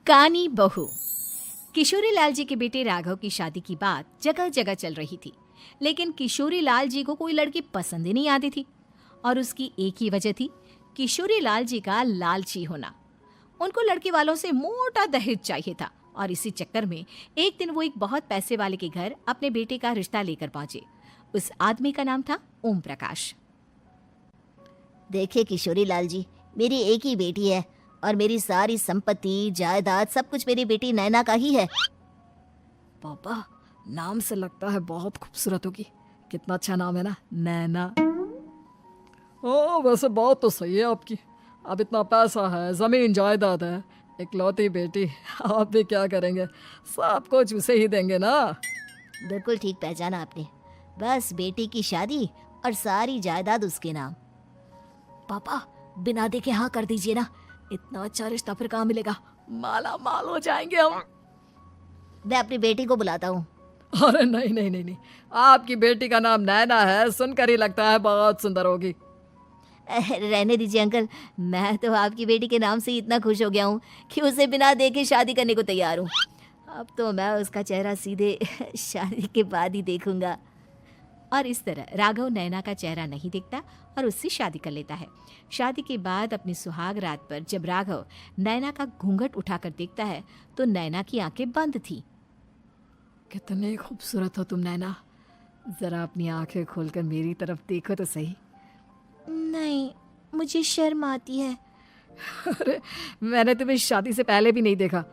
कानी बहू। किशोरी लाल जी के बेटे राघव की शादी की बात जगह जगह चल रही थी, लेकिन किशोरी लाल जी को कोई लड़की पसंद ही नहीं आती थी। और उसकी एक ही वजह थी, किशोरी लाल जी का लालची होना। उनको लड़की वालों से मोटा दहेज चाहिए था और इसी चक्कर में एक दिन वो एक बहुत पैसे वाले के घर अपने बेटे का रिश्ता लेकर पहुंचे। उस आदमी का नाम था ओम प्रकाश। देखिए किशोरी लाल जी, मेरी एक ही बेटी है और मेरी सारी संपत्ति जायदाद सब कुछ मेरी बेटी नैना का ही है। पापा, नाम से लगता है बहुत खूबसूरत होगी। कितना अच्छा नाम है ना, नैना। ओ, वैसे बात तो सही है आपकी। अब इतना पैसा है, जमीन जायदाद है, इकलौती बेटी, आप भी क्या करेंगे? सब कुछ उसे ही देंगे ना। बिल्कुल ठीक पहचाना आपने। बस बेटी की शादी और सारी जायदाद उसके नाम। पापा, बिना देखे हाँ कर दीजिए ना। इतना अच्छा रिश्ता फिर कहाँ मिलेगा? माला माल हो जाएंगे हम। मैं अपनी बेटी को बुलाता हूँ। अरे नहीं नहीं नहीं नहीं, आपकी बेटी का नाम नैना है, सुनकर ही लगता है बहुत सुंदर होगी। रहने दीजिए अंकल, मैं तो आपकी बेटी के नाम से ही इतना खुश हो गया हूँ कि उसे बिना देखे शादी करने को तैयार हूँ। अब तो मैं उसका चेहरा सीधे शादी के बाद ही देखूंगा। और इस तरह राघव नैना का चेहरा नहीं देखता और उससे शादी कर लेता है। शादी के बाद अपनी सुहाग रात पर जब राघव नैना का घूंघट उठाकर देखता है तो नैना की आंखें बंद थी। कितनी खूबसूरत हो तुम नैना, जरा अपनी आंखें खोलकर मेरी तरफ देखो तो सही। नहीं, मुझे शर्म आती है। अरे, मैंने तुम्हें शादी से पहले भी नहीं देखा,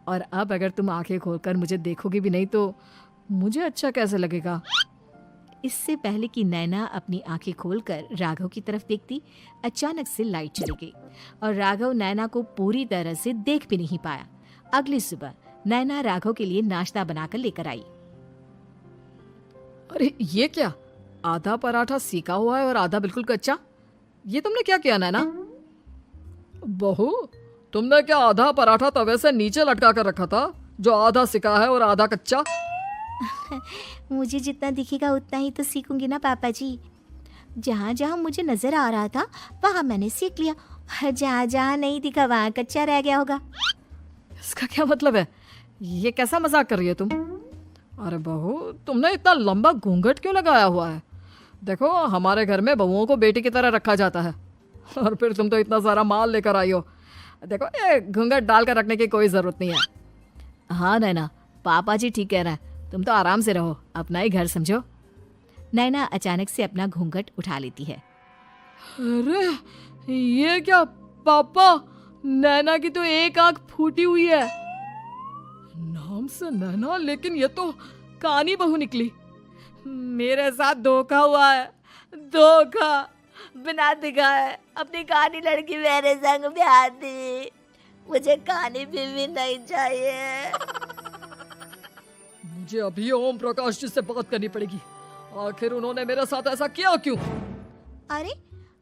और अब अगर तुम आंखें खोलकर मुझे देखोगी भी नहीं तो मुझे अच्छा कैसे लगेगा? इससे पहले कि नैना अपनी आंखें खोलकर राघव की तरफ देखती, अचानक से लाइट चली गई और राघव नैना को पूरी तरह से देख भी नहीं पाया। अगली सुबह नैना राघव के लिए नाश्ता बनाकर लेकर आई। अरे ये क्या, आधा पराठा सेका हुआ है और आधा बिल्कुल कच्चा। ये तुमने क्या किया नैना? बहू, तुमने क्या आधा पराठा तवे से नीचे लटका कर रखा था, जो आधा सिका है और आधा कच्चा? मुझे जितना दिखेगा उतना ही तो सीखूंगी ना पापा जी। जहाँ जहाँ मुझे नजर आ रहा था वहाँ मैंने सीख लिया, जहाँ जहाँ नहीं दिखा वहाँ कच्चा रह गया होगा। इसका क्या मतलब है? ये कैसा मजाक कर रही है तुम? अरे बहू, तुमने इतना लंबा घूंघट क्यों लगाया हुआ है? देखो, हमारे घर में बहुओं को बेटी की तरह रखा जाता है, और फिर तुम तो इतना सारा माल लेकर आई हो। देखो, ये घूंघट डालकर रखने की कोई ज़रूरत नहीं है। हाँ नैना, पापा जी ठीक कह रहे हैं, तुम तो आराम से रहो, अपना ही घर समझो। नैना अचानक से अपना घूंघट उठा लेती है। अरे ये क्या पापा, नैना की तो एक आंख फूटी हुई है। नाम से नैना, लेकिन ये तो कानी बहू निकली। मेरे साथ धोखा हुआ है, धोखा। बिना दिखाए अपनी कानी लड़की मेरे संग ब्याह दी। मुझे कानी बीवी नहीं चाहिए। मुझे अभी ओम प्रकाश जी से बात करनी पड़ेगी। आखिर उन्होंने मेरे साथ ऐसा किया क्यों? अरे,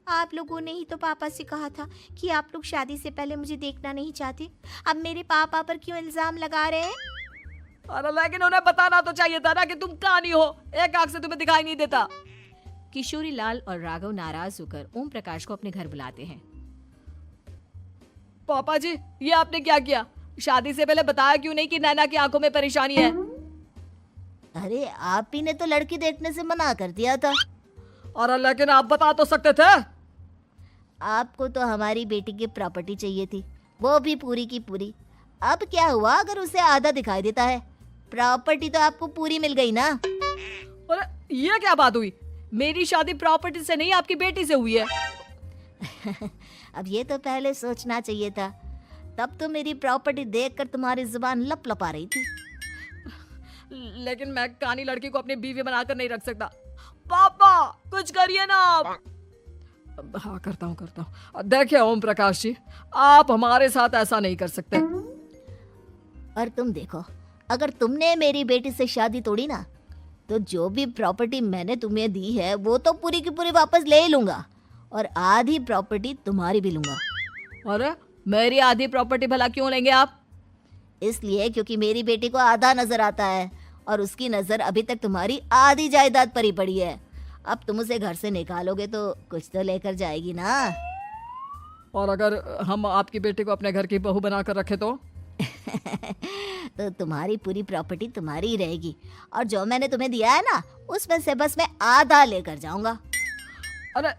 आप लोगों ने ही तो पापा से कहा था कि आप लोग शादी से पहले मुझे देखना नहीं चाहते। अब मेरे पापा पर क्यों इल्जाम लगा रहे हैं? अरे लेकिन उन्हें बताना तो चाहिए था ना कि तुम कानी हो, एक आंख से तुम्हें दिखाई नहीं देता। किशोरी लाल और राघव नाराज होकर ओम प्रकाश को अपने घर बुलाते हैं। पापा जी, ये आपने क्या किया? शादी से पहले बताया क्यों नहीं कि नैना की आंखों में परेशानी है? अरे, आप ही ने तो लड़की देखने से मना कर दिया था। और लेकिन आप बता तो सकते थे। आपको तो हमारी बेटी की प्रॉपर्टी चाहिए थी, वो भी पूरी की पूरी। अब क्या हुआ अगर उसे आधा दिखाई देता है? प्रॉपर्टी तो आपको पूरी मिल गई ना। अरे ये क्या बात हुई? मेरी शादी प्रॉपर्टी से नहीं, आपकी बेटी से हुई है। अब ये तो पहले सोचना चाहिए था। तब तो मेरी प्रॉपर्टी देखकर तुम्हारी जुबान लप लपा रही थी। लेकिन मैं कानी लड़की को अपनी बीवी बनाकर नहीं रख सकता। पापा, कुछ करिए ना आप। हाँ, करता हूँ। देखिए ओम प्रकाश जी, आप हमारे साथ ऐसा नहीं कर सकते। और तुम देखो, अगर तुमने मेरी बेटी से शादी तोड़ी ना, तो जो भी प्रॉपर्टी मैंने तुम्हें दी है वो तो पूरी की पूरी वापस ले ही लूंगा, और आधी प्रॉपर्टी तुम्हारी भी लूंगा। अरे, मेरी आधी प्रॉपर्टी भला क्यों लेंगे आप? इसलिए क्योंकि मेरी बेटी को आधा नजर आता है और उसकी नजर अभी तक तुम्हारी आधी जायदाद पर ही पड़ी है। अब तुम उसे घर से निकालोगे तो कुछ तो लेकर जाएगी ना। और अगर हम आपकी बेटी को अपने घर की बहू बनाकर रखे तो? तो तुम्हारी पूरी प्रॉपर्टी तुम्हारी ही रहेगी, और जो मैंने तुम्हें दिया है ना उसमें से बस मैं आधा लेकर जाऊंगा। अरे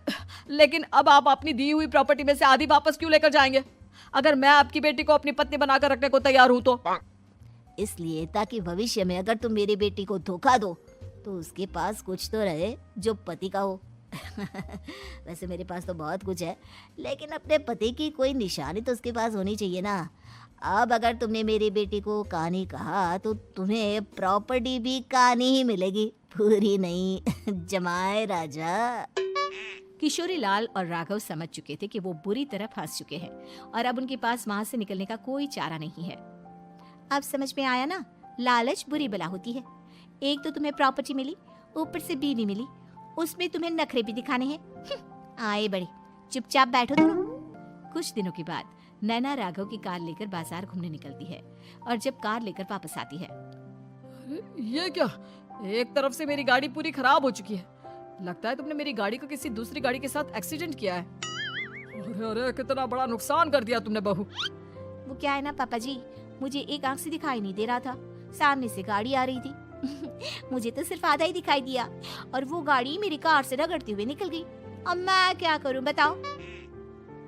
लेकिन अब आप अपनी दी हुई प्रॉपर्टी में से आधी वापस क्यों लेकर जाएंगे? अगर मैं आपकी बेटी को अपनी पत्नी बनाकर रखने को तैयार हूं तो। इसलिए ताकि भविष्य में अगर तुम मेरी बेटी को धोखा दो तो उसके पास कुछ तो रहे जो पति का हो। वैसे मेरे पास तो बहुत कुछ है, लेकिन अपने पति की कोई निशानी तो उसके पास होनी चाहिए ना। अब अगर तुमने मेरी बेटी को कहानी कहा तो तुम्हें प्रॉपर्टी भी कहानी ही मिलेगी, पूरी नहीं। जमाए राजा। किशोरी लाल और राघव समझ चुके थे कि वो बुरी तरह फंस चुके हैं और अब उनके पास वहां से निकलने का कोई चारा नहीं है। अब समझ में आया ना, लालच बुरी बला होती है। एक तो तुम्हें प्रॉपर्टी मिली, ऊपर से बीवी मिली, उसमें तुम्हें नखरे भी दिखाने हैं। आए बड़े, चुपचाप बैठो दोनों। कुछ दिनों के बाद नैना राघव की कार लेकर बाजार घूमने निकलती है और जब कार लेकर वापस आती है, ये क्या, एक तरफ से मेरी गाड़ी पूरी खराब हो चुकी है। लगता है तुमने मेरी गाड़ी को किसी दूसरी गाड़ी के साथ एक्सीडेंट किया है। अरे अरे, कितना बड़ा नुकसान कर दिया तुमने बहू। वो क्या है ना पापा जी, मुझे एक आंख से दिखाई नहीं दे रहा था, सामने से गाड़ी आ रही थी। मुझे तो सिर्फ आधा ही दिखाई दिया और वो गाड़ी मेरी कार से रगड़ते हुए निकल गई। अब मैं क्या करूं बताओ?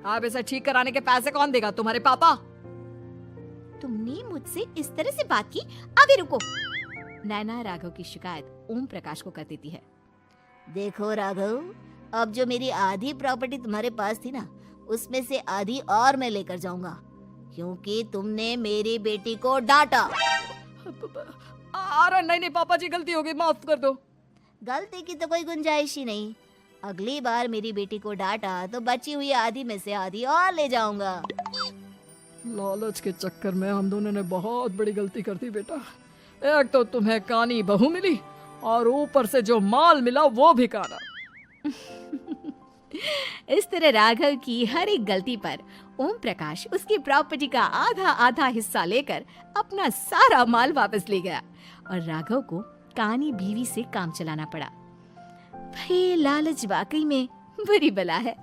आप इसे ठीक कराने के पैसे कौन देगा? तुम्हारे पापा। तुमने मुझसे इस तरह से बात की? अभी रुको। नैना राघव की शिकायत ओम प्रकाश को कर देती है। देखो राघव, अब जो मेरी आधी प्रॉपर्टी तुम्हारे पास थी ना उसमें से आधी और मैं लेकर जाऊंगा, क्योंकि तुमने मेरी बेटी को डांटा। अरे नहीं नहीं पापा जी, गलती हो गई, माफ कर दो। गलती की तो कोई गुंजाइश ही नहीं। अगली बार मेरी बेटी को डांटा तो बची हुई आधी में से आधी और ले जाऊंगा। लालच के चक्कर में हम दोनों ने बहुत बड़ी गलती कर दी बेटा। एक तो तुम्हें कानी बहू मिली और ऊपर से जो माल मिला वो भी काना। इस तरह राघव की हर एक गलती पर ओम प्रकाश उसकी प्रॉपर्टी का आधा आधा हिस्सा लेकर अपना सारा माल वापस ले गया और राघव को कानी बीवी से काम चलाना पड़ा। भाई लालच वाकई में बुरी बला है।